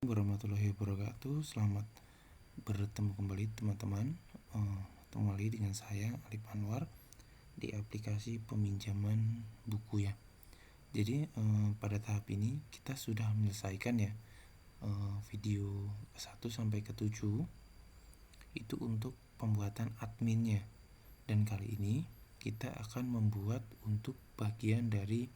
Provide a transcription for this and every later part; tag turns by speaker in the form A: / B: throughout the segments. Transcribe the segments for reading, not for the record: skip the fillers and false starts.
A: Warahmatullahi wabarakatuh. Selamat bertemu kembali teman-teman. Kembali dengan saya Alif Anwar di aplikasi peminjaman buku ya. Jadi pada tahap ini kita sudah menyelesaikan ya video 1 sampai ke 7 itu untuk pembuatan adminnya. Dan kali ini kita akan membuat untuk bagian dari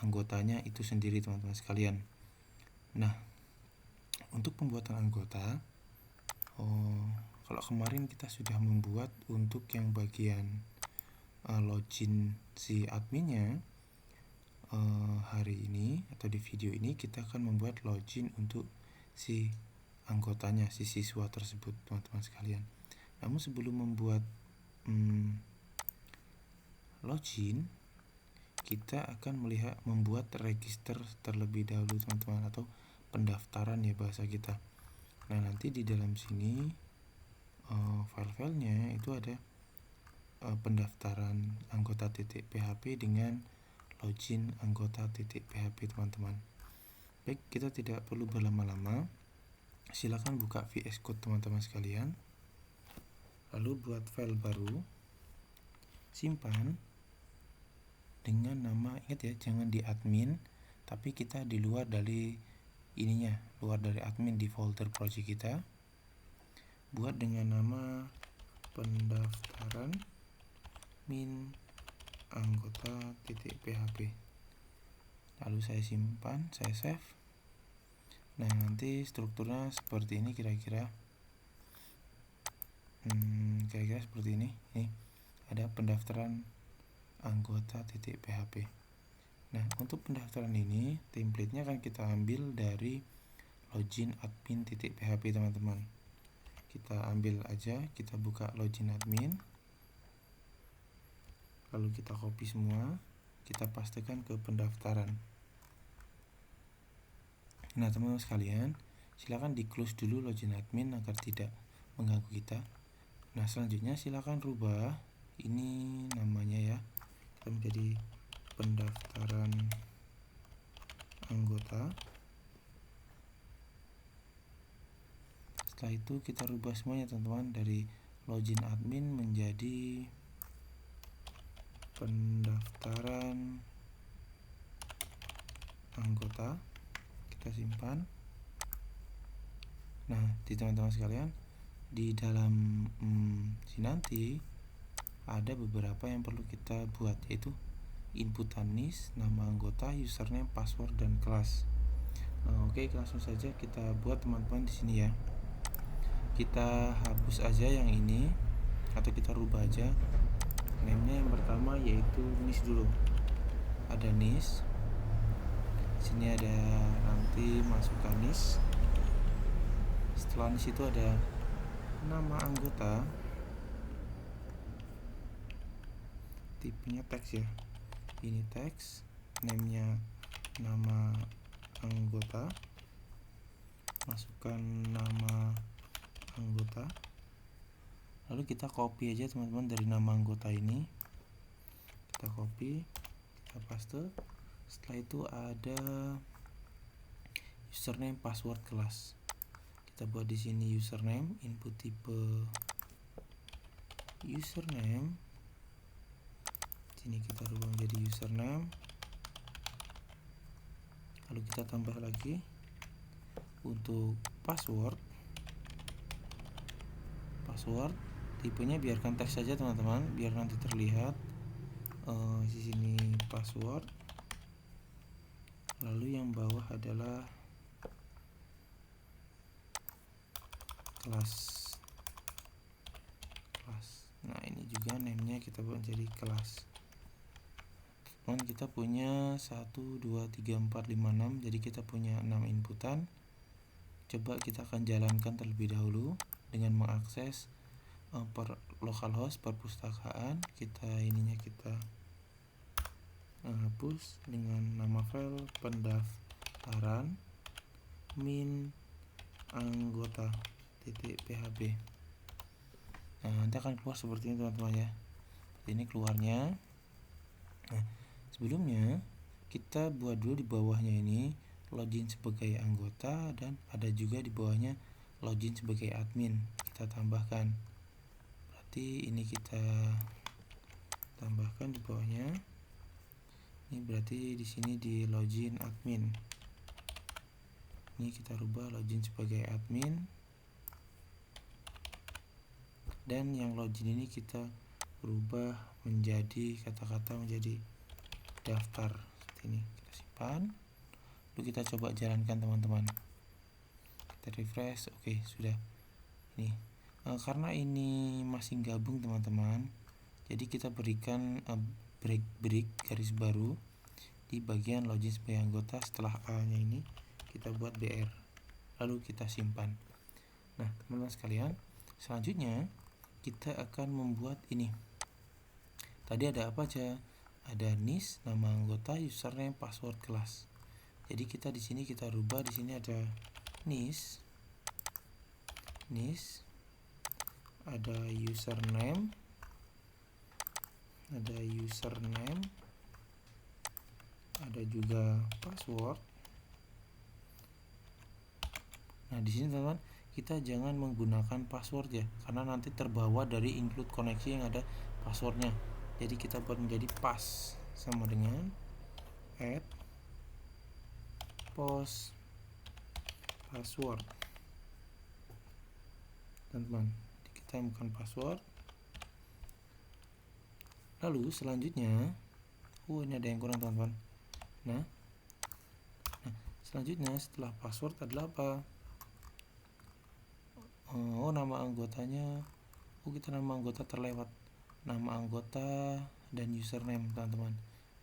A: anggotanya itu sendiri teman-teman sekalian. Nah, untuk pembuatan anggota, kalau kemarin kita sudah membuat untuk yang bagian login si adminnya, hari ini atau di video ini kita akan membuat login untuk si anggotanya, si siswa tersebut teman-teman sekalian. Namun sebelum membuat login, kita akan membuat register terlebih dahulu teman-teman, atau pendaftaran ya bahasa kita. Nah, nanti di dalam sini file-filenya itu ada pendaftaran anggota.php dengan login anggota.php teman-teman. Baik, kita tidak perlu berlama-lama. Silakan buka VS Code teman-teman sekalian. Lalu buat file baru, simpan dengan nama, ingat ya, jangan di admin, tapi kita di luar dari ininya, luar dari admin, di folder project kita. Buat dengan nama pendaftaran min anggota.php. Lalu saya simpan, saya save. Nah, nanti strukturnya seperti ini kira-kira. Kira-kira seperti ini. Nih, ada pendaftaran anggota.php. Nah, untuk pendaftaran ini template-nya akan kita ambil dari login admin.php teman-teman. Kita ambil aja, kita buka login admin, lalu kita copy semua, kita pastikan ke pendaftaran. Nah, teman-teman sekalian, silakan di close dulu login admin agar tidak mengganggu kita. Nah, selanjutnya silakan rubah ini namanya ya, kita menjadi pendaftaran anggota. Setelah itu kita rubah semuanya teman-teman, dari login admin menjadi pendaftaran anggota. Kita simpan. Nah, di teman-teman sekalian, di dalam nanti ada beberapa yang perlu kita buat, yaitu inputan NIS, nama anggota, username, password, dan kelas. Oke, langsung saja kita buat teman-teman di sini ya. Kita hapus aja yang ini, atau kita rubah aja name-nya. Yang pertama yaitu NIS dulu. Ada NIS. Sini ada, nanti masukkan NIS. Setelah NIS itu ada nama anggota. Tipenya teks ya. Ini teks. Name-nya nama anggota. Masukkan nama anggota. Lalu kita copy aja teman-teman dari nama anggota ini. Kita copy, kita paste. Setelah itu ada username, password, kelas. Kita buat di sini username, input tipe username. Sini kita rubah menjadi username. Lalu kita tambah lagi untuk password. Tipenya biarkan teks saja teman-teman, biar nanti terlihat di sini password. Lalu yang bawah adalah kelas. Nah, ini juga name-nya kita buat jadi kelas. Teman, kita punya 1, 2, 3, 4, 5, 6. Jadi kita punya 6 inputan. Coba kita akan jalankan terlebih dahulu dengan mengakses per localhost perpustakaan. Kita hapus dengan nama file pendaftaran min anggota.php. Nah, nanti akan keluar seperti ini teman-teman ya. Ini keluarnya. Nah, sebelumnya kita buat dulu di bawahnya ini login sebagai anggota, dan ada juga di bawahnya login sebagai admin. Kita tambahkan. Berarti ini kita tambahkan di bawahnya. Ini berarti di sini di login admin. Ini kita rubah login sebagai admin. Dan yang login ini kita rubah menjadi kata-kata menjadi daftar. Seperti ini. Kita simpan. Lalu kita coba jalankan teman-teman. Kita refresh. Oke, sudah. Ini karena ini masih gabung teman-teman, jadi kita berikan break garis baru di bagian login sebagai anggota. Setelah A nya ini kita buat BR, lalu kita simpan. Nah teman-teman sekalian, selanjutnya kita akan membuat ini. Tadi ada apa aja? Ada NIS, nama anggota, username, password kelas. Jadi kita di sini kita rubah, di sini ada NIS, ada username, ada juga password. Nah di sini teman-teman, kita jangan menggunakan password ya, karena nanti terbawa dari include koneksi yang ada passwordnya. Jadi kita buat menjadi pass sama dengan add post password. Teman-teman, kita bukan password. Lalu selanjutnya, ini ada yang kurang teman-teman. Nah, selanjutnya setelah password adalah apa? Nama anggotanya. Kita nama anggota terlewat. Nama anggota dan username teman-teman.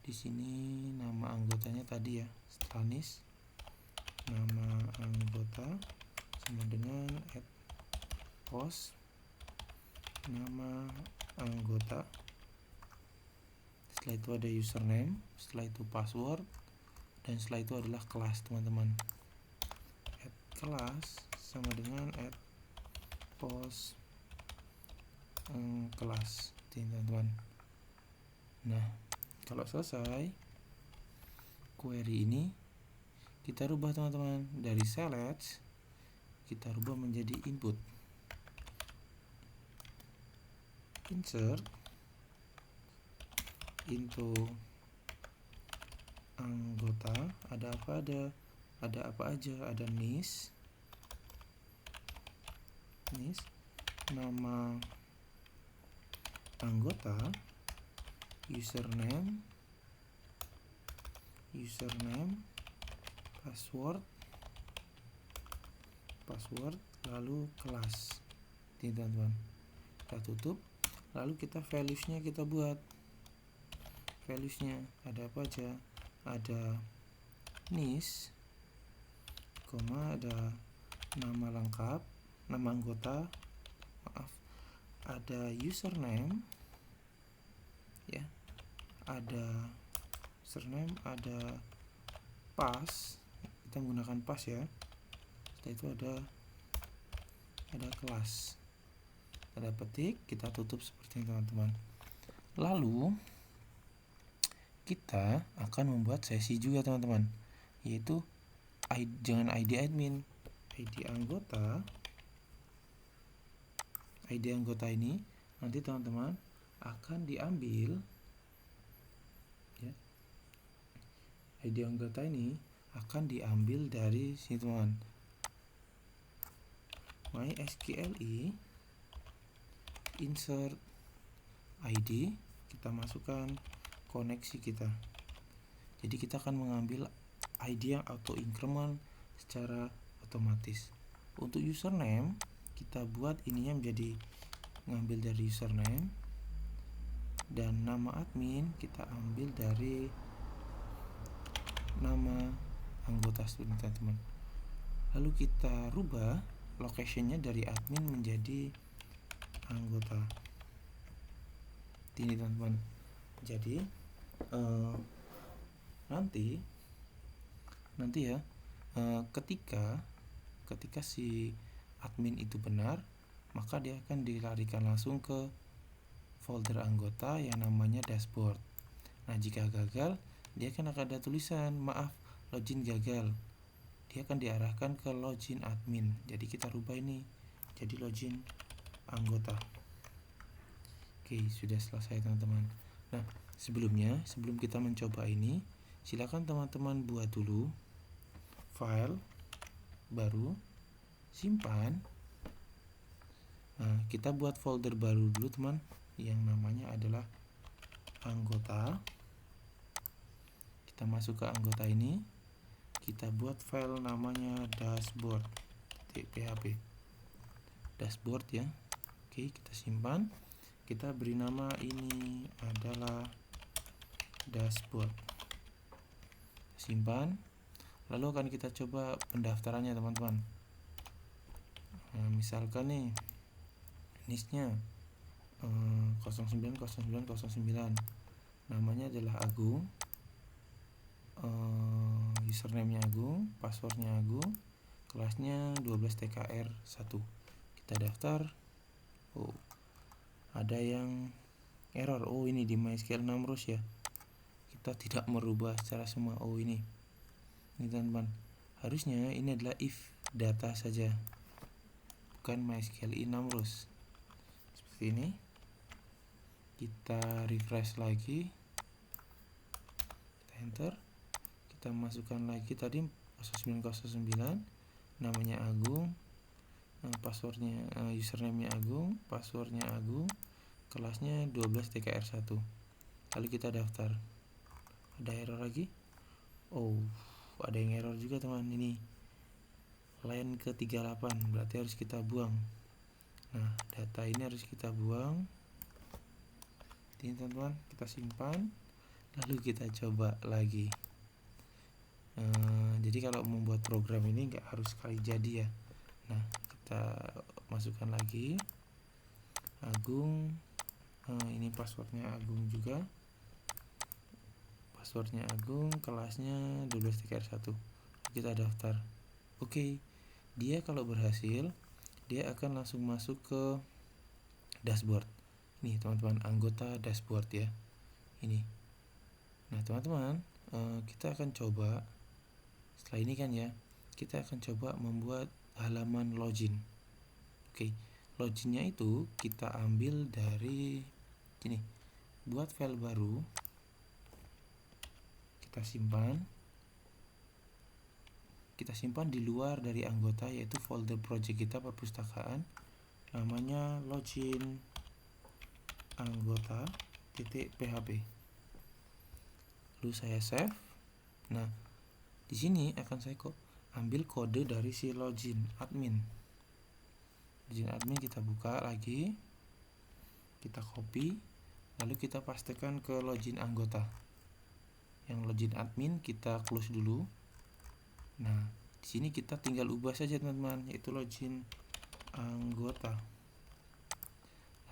A: Di sini nama anggotanya tadi ya, setelah NIS, nama anggota sama dengan add post nama anggota. Setelah itu ada username, setelah itu password, dan setelah itu adalah kelas teman-teman. Add kelas sama dengan add post kelas, teman-teman. Nah kalau selesai, query ini kita rubah teman-teman, dari select kita rubah menjadi input, insert into anggota. Ada apa aja? Ada NIS, nama anggota, username, password, lalu kelas. Ini teman-teman, kita tutup. Lalu kita values-nya kita buat. Values-nya ada apa aja? Ada NIS, ada nama lengkap, nama anggota, ada username ya, ada username, ada pass, kita menggunakan pass ya. Setelah itu ada kelas, ada petik, kita tutup seperti ini teman-teman. Lalu kita akan membuat sesi juga teman-teman, yaitu jangan ID admin, ID anggota. ID anggota ini nanti teman-teman akan diambil ya. ID anggota ini akan diambil dari sini teman, MySQLi insert ID, kita masukkan koneksi kita. Jadi kita akan mengambil ID yang auto increment secara otomatis. Untuk username kita buat ininya menjadi ngambil dari username, dan nama admin kita ambil dari nama anggota student teman-teman. Lalu kita rubah location-nya dari admin menjadi anggota. Ini teman-teman. Jadi nanti ya, ketika si admin itu benar, maka dia akan dilarikan langsung ke folder anggota yang namanya dashboard. Nah jika gagal, dia akan ada tulisan maaf, login gagal. dia akan diarahkan ke login admin. Jadi kita rubah ini jadi login anggota. Oke, sudah selesai teman-teman. Nah, sebelum kita mencoba ini, silakan teman-teman buat dulu file baru, simpan. Nah, kita buat folder baru dulu teman, yang namanya adalah anggota. Kita masuk ke anggota ini, kita buat file namanya dashboard.php. Dashboard ya. Oke, kita simpan. Kita beri nama ini adalah dashboard. Simpan. Lalu akan kita coba pendaftarannya teman-teman. Nah, misalkan nih NIS-nya 090909, namanya adalah Agung, username-nya Agung, passwordnya Agung, kelasnya 12 TKR 1. Kita daftar. Oh, ada yang error. Oh, ini di MySQL Namrus ya. Kita tidak merubah secara semua. Oh, ini teman-teman. Harusnya ini adalah if data saja, bukan MySQL Namrus. Seperti ini. Kita refresh lagi. Kita enter. Kita masukkan lagi tadi 0909, namanya Agung, passwordnya username-nya Agung, passwordnya Agung, kelasnya 12 TKR 1. Lalu kita daftar. Ada error lagi. Oh, ada yang error juga teman, ini line ke 38, berarti harus kita buang. Nah, data ini harus kita buang. Ini teman-teman, kita simpan. Lalu kita coba lagi. Jadi kalau membuat program ini nggak harus sekali jadi ya. Nah, kita masukkan lagi Agung. Ini passwordnya Agung juga, passwordnya Agung, kelasnya 12 TKR 1. Kita daftar. Oke, dia kalau berhasil, dia akan langsung masuk ke dashboard. Ini teman-teman, anggota dashboard ya. Ini. Nah teman-teman, kita akan coba setelah ini kan ya, kita akan coba membuat halaman login. Oke, loginnya itu kita ambil dari sini. Buat file baru, kita simpan di luar dari anggota, yaitu folder project kita perpustakaan, namanya login anggota.php. Lalu saya save. Nah, di sini akan saya ambil kode dari si login admin. Login admin kita buka lagi, kita copy, lalu kita pastekan ke login anggota. Yang login admin kita close dulu. Nah, di sini kita tinggal ubah saja teman-teman, yaitu login anggota.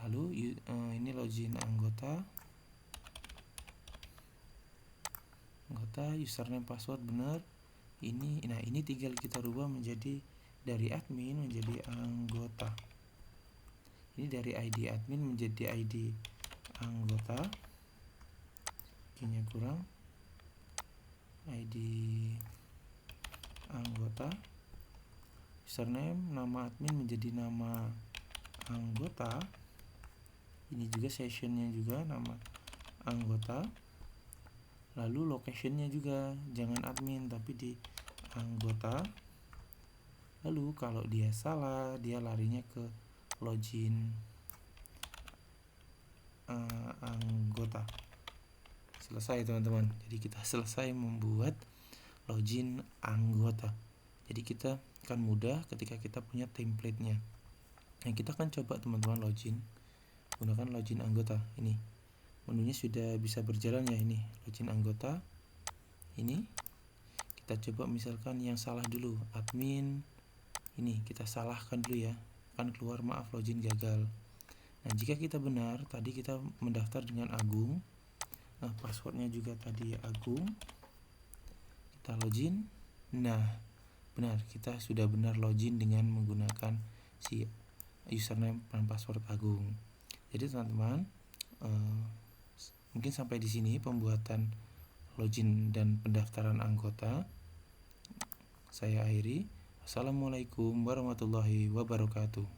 A: Lalu ini login anggota, username password benar. Ini tinggal kita rubah menjadi dari admin menjadi anggota. Ini dari ID admin menjadi ID anggota. Kayaknya kurang. ID anggota, username, nama admin menjadi nama anggota. Ini juga sessionnya juga nama anggota. Lalu locationnya juga jangan admin tapi di anggota. Lalu kalau dia salah, dia larinya ke login anggota. Selesai teman-teman. Jadi kita selesai membuat login anggota. Jadi kita akan mudah ketika kita punya template-nya. Nah, kita akan coba teman-teman login gunakan login anggota. Ini menunya sudah bisa berjalan ya, ini login anggota. Ini kita coba misalkan yang salah dulu, admin. Ini kita salahkan dulu ya, akan keluar maaf login gagal. Nah, jika kita benar, tadi kita mendaftar dengan Agung. Nah, passwordnya juga tadi Agung. Kita login. Nah, benar, kita sudah benar login dengan menggunakan si username dan password Agung. Jadi teman-teman, mungkin sampai di sini pembuatan login dan pendaftaran anggota. Saya akhiri. Assalamualaikum warahmatullahi wabarakatuh.